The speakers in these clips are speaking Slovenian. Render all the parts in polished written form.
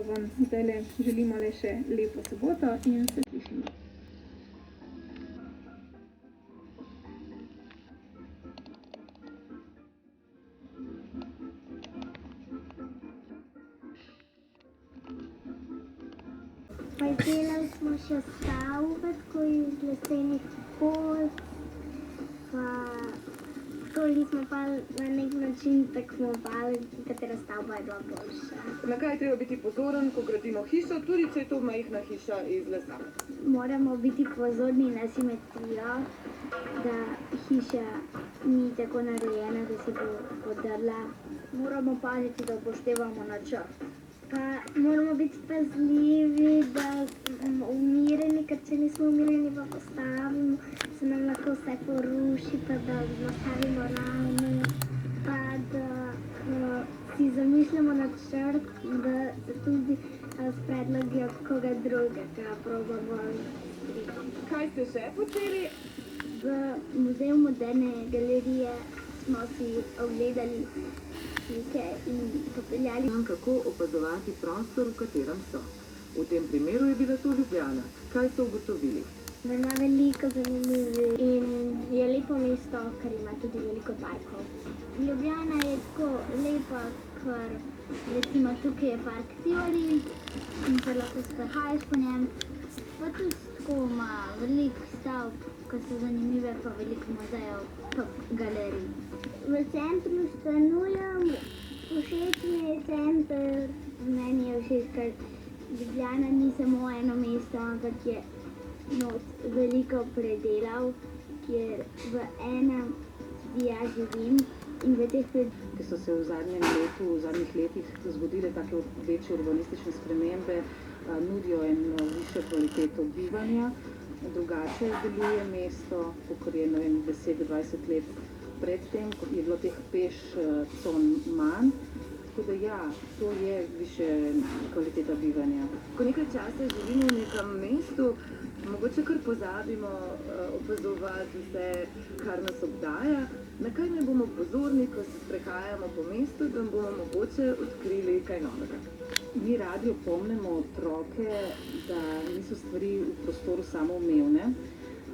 vam zdaj želimo le še lepo soboto in se slišimo. Delali smo še stavbe, tako iz lesenih polt, pa tako smo pa na nek način tekmovali, katera stavba je bila boljša. Na kaj je treba biti pozoren, ko gradimo hišo, tudi če je to majhna hiša iz lesa? Moramo biti pozorni na simetrijo, da hiša ni tako narejena, da se bo podrla. Moramo paziti, da upoštevamo načrt. Pa moramo biti pazljivi, da umireni, ker če nismo umireni, pa postavimo, se nam lahko vse poruši, pa da nastavimo ravno, pa da si zamišljamo načrt, da se tudi s predlogi od koga drugega probamo. Kaj ste še počeli? V Muzeju moderne galerije smo si ogledali slike in popeljali. Kako opazovati prostor, v katerem so. V tem primeru je bila to Ljubljana. Kaj so ugotovili? Da ima veliko zanimivih in je lepo mesto, ker ima tudi veliko parkov. Ljubljana je tako lepa, ker recimo tukaj je park Tivoli in se lahko sprehajaš po njem. Pa tudi tako ima veliko stavb, ki so zanimive, pa veliko muzejev, pa galerij. V centru stanujem, všeč mi je center, meni je všeč, ker Ljubljana ni samo eno mesto, ampak je veliko predelav, kjer v enem ja živim in v teh Ki so se v zadnjih letih zgodile take večje urbanistične spremembe, nudijo eno višjo kvaliteto bivanja, drugače deluje mesto, kakor je 10-20 let predtem, ko je bilo teh peš con manj. Tako da ja, to je više kvaliteta bivanja. Ko nekaj časa živimo v nekem mestu, mogoče kar pozabimo opazovati vse, kar nas obdaja. Na kaj ne bomo pozorni, ko se sprehajamo po mestu, da bomo mogoče odkrili kaj novega? Mi radi opomnimo otroke, da niso stvari v prostoru samoumevne,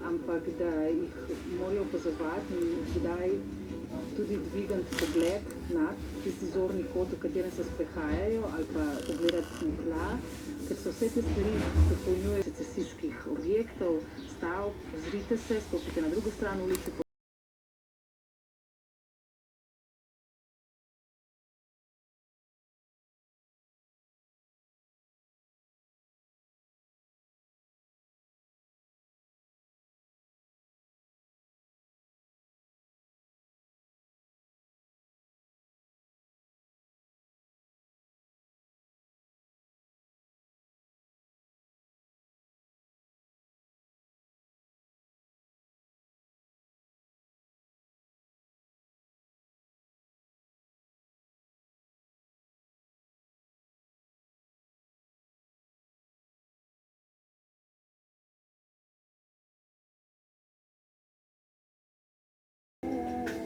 ampak da jih morajo opazovati in kdaj tudi dvigati pogled nad tisti zorni kot, v katerem se sprehajajo, ali pa pogledati na tla, ker so vse te stvari dopolnjujejo secesijskih objektov, stavb. Ozrite se, stopite na drugo stran ulice.